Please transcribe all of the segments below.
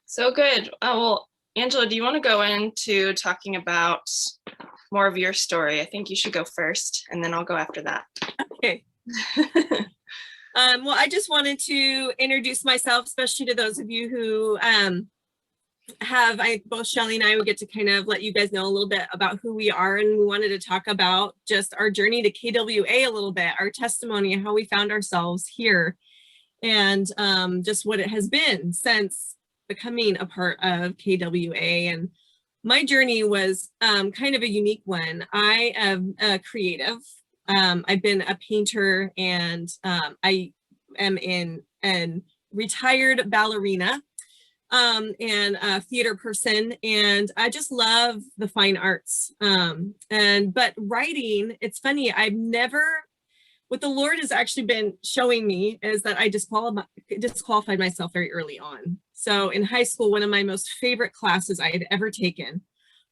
So good. Well, Angela, do you want to go into talking about more of your story? I think you should go first, and then I'll go after that. Okay. Well, I just wanted to introduce myself, especially to those of you who both Shelly and I would get to kind of let you guys know a little bit about who we are. And we wanted to talk about just our journey to KWA a little bit, our testimony and how we found ourselves here, and just what it has been since becoming a part of KWA. And my journey was kind of a unique one. I am a creative. I've been a painter, and I am an retired ballerina and a theater person, and I just love the fine arts. But writing, it's funny, what the Lord has actually been showing me is that I disqualified myself very early on. So in high school, one of my most favorite classes I had ever taken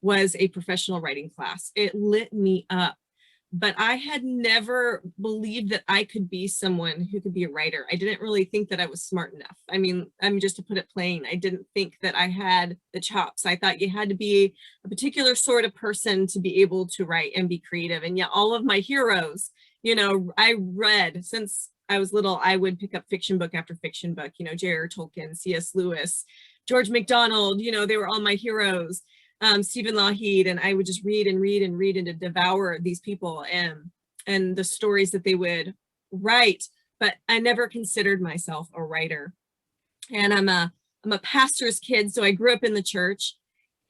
was a professional writing class. It lit me up, but I had never believed that I could be someone who could be a writer. I didn't really think that I was smart enough. I mean, just to put it plain, I didn't think that I had the chops. I thought you had to be a particular sort of person to be able to write and be creative. And yet all of my heroes, I read since I was little. I would pick up fiction book after fiction book, J.R.R. Tolkien, C.S. Lewis, George MacDonald, they were all my heroes. Stephen Lougheed, and I would just read and read and read and to devour these people and the stories that they would write. But I never considered myself a writer. And I'm a pastor's kid, so I grew up in the church.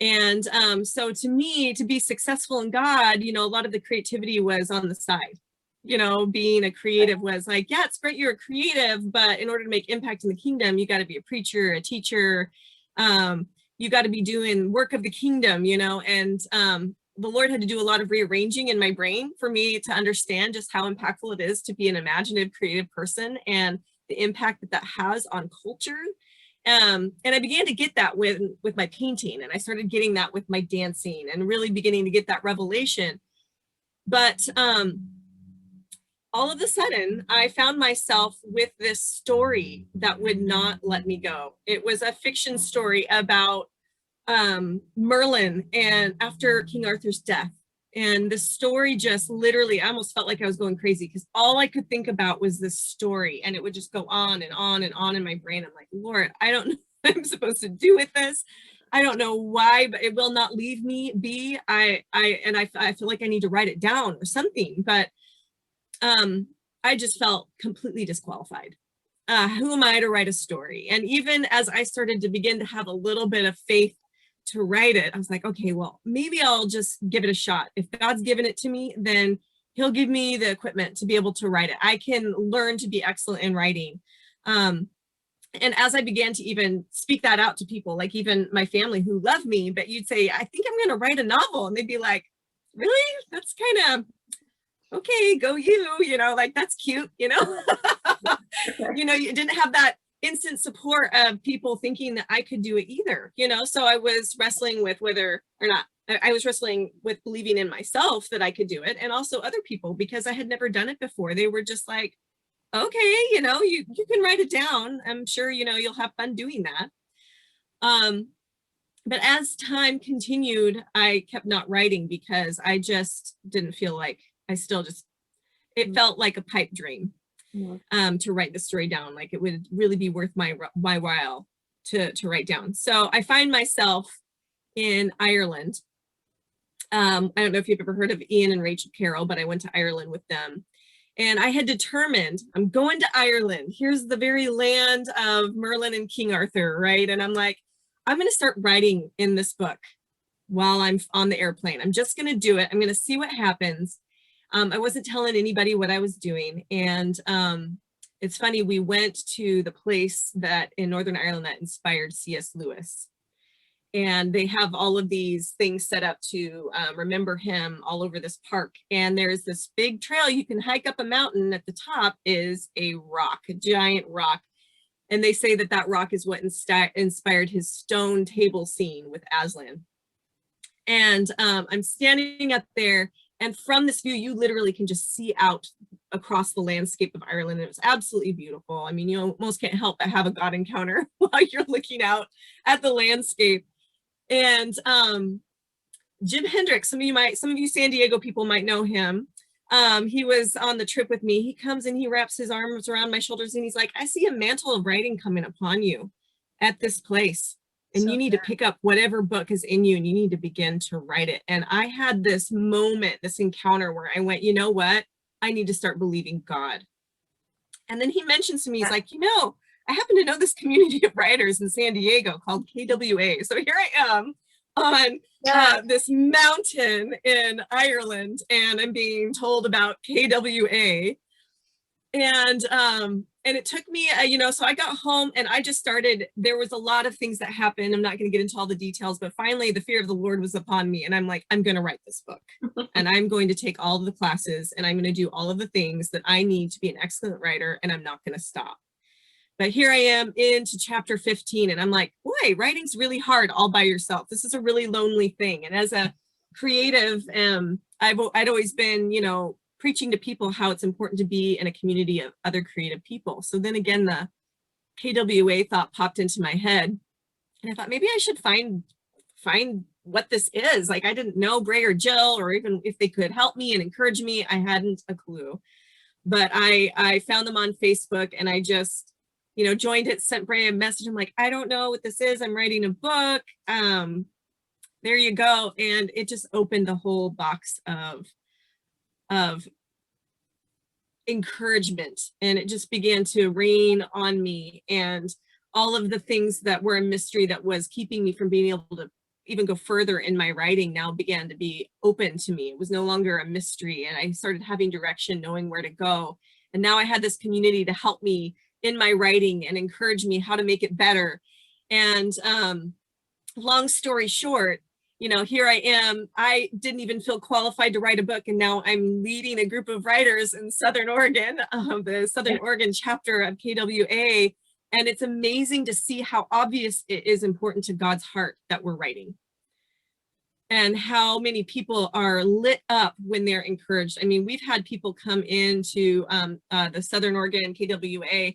And so to me, to be successful in God, a lot of the creativity was on the side. Being a creative was like, yeah, it's great you're a creative, but in order to make impact in the kingdom, you got to be a preacher, a teacher. You got to be doing work of the kingdom, and the Lord had to do a lot of rearranging in my brain for me to understand just how impactful it is to be an imaginative, creative person and the impact that that has on culture. And I began to get that with my painting, and I started getting that with my dancing and really beginning to get that revelation. But all of a sudden, I found myself with this story that would not let me go. It was a fiction story about Merlin and after King Arthur's death. And the story just literally, I almost felt like I was going crazy because all I could think about was this story, and it would just go on and on and on in my brain. I'm like, Lord, I don't know what I'm supposed to do with this. I don't know why, but it will not leave me be. I feel like I need to write it down or something, but I just felt completely disqualified. Who am I to write a story? And even as I started to begin to have a little bit of faith to write it, I was like, okay, well, maybe I'll just give it a shot. If God's given it to me, then he'll give me the equipment to be able to write it. I can learn to be excellent in writing. And as I began to even speak that out to people, like even my family who love me, but you'd say, I think I'm going to write a novel. And they'd be like, really? That's kind of, okay, go you, like that's cute, you didn't have that instant support of people thinking that I could do it either, so I was wrestling with whether or not, I was wrestling with believing in myself that I could do it, and also other people, because I had never done it before. They were just like, okay, you can write it down. I'm sure, you'll have fun doing that. But as time continued, I kept not writing because I just didn't feel like it felt like a pipe dream. To write the story down, like it would really be worth my while to write down. So I find myself in Ireland. I don't know if you've ever heard of Ian and Rachel Carroll, but I went to Ireland with them. And I had determined, I'm going to Ireland. Here's the very land of Merlin and King Arthur, right? And I'm like, I'm going to start writing in this book while I'm on the airplane. I'm just going to do it. I'm going to see what happens. I wasn't telling anybody what I was doing. And it's funny, we went to the place that in Northern Ireland that inspired C.S. Lewis. And they have all of these things set up to remember him all over this park. And there's this big trail you can hike up a mountain. At the top is a rock, a giant rock. And they say that that rock is what inspired his stone table scene with Aslan. And I'm standing up there, And from this view, you literally can just see out across the landscape of Ireland. It was absolutely beautiful. I mean, you almost can't help but have a God encounter while you're looking out at the landscape. And Jim Hendricks, some of you San Diego people might know him. He was on the trip with me. He comes and he wraps his arms around my shoulders and he's like, I see a mantle of writing coming upon you at this place. And you need to pick up whatever book is in you and you need to begin to write it. And I had this moment, this encounter where I went, you know what? I need to start believing God. And then he mentions to me, he's like, I happen to know this community of writers in San Diego called KWA. So here I am on this mountain in Ireland, and I'm being told about KWA. And it took me, so I got home and I just started, there was a lot of things that happened. I'm not going to get into all the details, but finally the fear of the Lord was upon me. And I'm like, I'm going to write this book and I'm going to take all of the classes and I'm going to do all of the things that I need to be an excellent writer. And I'm not going to stop. But here I am into chapter 15 and I'm like, boy, writing's really hard all by yourself. This is a really lonely thing. And as a creative, I'd always been, preaching to people how it's important to be in a community of other creative people. So then again, the KWA thought popped into my head. And I thought maybe I should find what this is. Like I didn't know Bray or Jill, or even if they could help me and encourage me, I hadn't a clue. But I found them on Facebook and I just, joined it, sent Bray a message. I'm like, I don't know what this is. I'm writing a book. There you go. And it just opened the whole box of encouragement, and it just began to rain on me, and all of the things that were a mystery that was keeping me from being able to even go further in my writing now began to be open to me. It was no longer a mystery, and I started having direction, knowing where to go. And now I had this community to help me in my writing and encourage me how to make it better. And long story short, here I am. I didn't even feel qualified to write a book, and now I'm leading a group of writers in Southern Oregon, the Southern Oregon chapter of KWA, and it's amazing to see how obvious it is important to God's heart that we're writing, and how many people are lit up when they're encouraged. I mean, we've had people come into the Southern Oregon KWA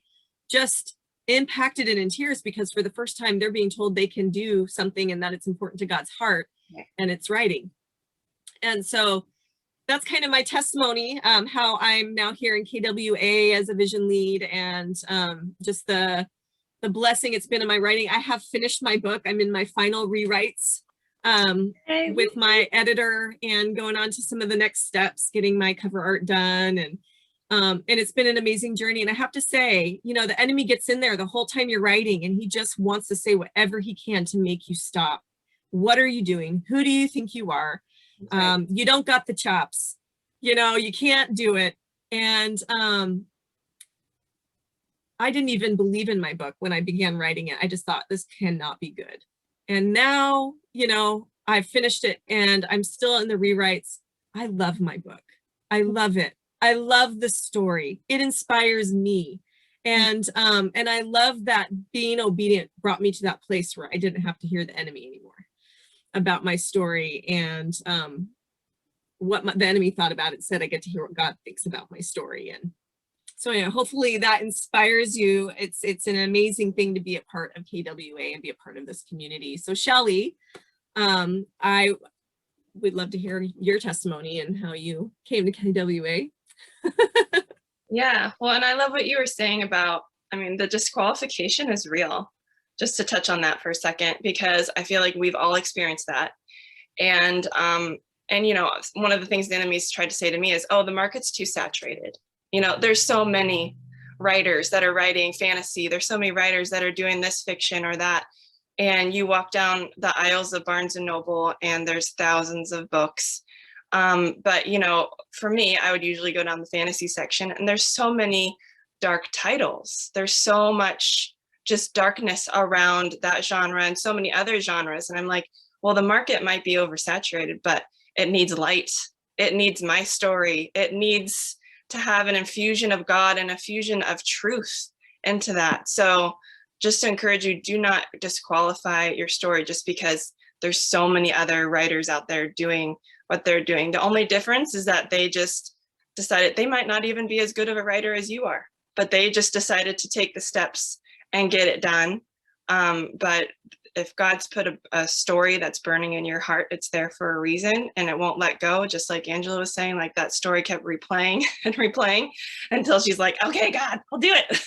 just impacted and in tears because for the first time they're being told they can do something and that it's important to God's heart, and it's writing. And so that's kind of my testimony, how I'm now here in KWA as a vision lead, and just the blessing it's been in my writing. I have finished my book. I'm in my final rewrites with my editor and going on to some of the next steps, getting my cover art done, and it's been an amazing journey. And I have to say, the enemy gets in there the whole time you're writing, and he just wants to say whatever he can to make you stop. What are you doing? Who do you think you are? Right. You don't got the chops. You can't do it. And I didn't even believe in my book when I began writing it. I just thought this cannot be good. And now, I've finished it and I'm still in the rewrites. I love my book. I love it. I love the story. It inspires me. And I love that being obedient brought me to that place where I didn't have to hear the enemy anymore about my story and what the enemy thought about it. Instead, I get to hear what God thinks about my story. And so yeah, hopefully that inspires you. It's an amazing thing to be a part of KWA and be a part of this community. So Shelley, I would love to hear your testimony and how you came to KWA. Yeah, well, and I love what you were saying about, the disqualification is real. Just to touch on that for a second, because I feel like we've all experienced that. And one of the things the enemy's tried to say to me is, oh, the market's too saturated. There's so many writers that are writing fantasy. There's so many writers that are doing this fiction or that. And you walk down the aisles of Barnes and Noble and there's thousands of books. But for me, I would usually go down the fantasy section and there's so many dark titles. There's so much just darkness around that genre and so many other genres. And I'm like, well, the market might be oversaturated, but it needs light. It needs my story. It needs to have an infusion of God and a fusion of truth into that. So just to encourage you, do not disqualify your story just because there's so many other writers out there doing what they're doing. The only difference is that they just decided they might not even be as good of a writer as you are, but they just decided to take the steps and get it done. But if God's put a story that's burning in your heart, it's there for a reason and it won't let go. Just like Angela was saying, like that story kept replaying and replaying until she's like, okay, God, I'll do it.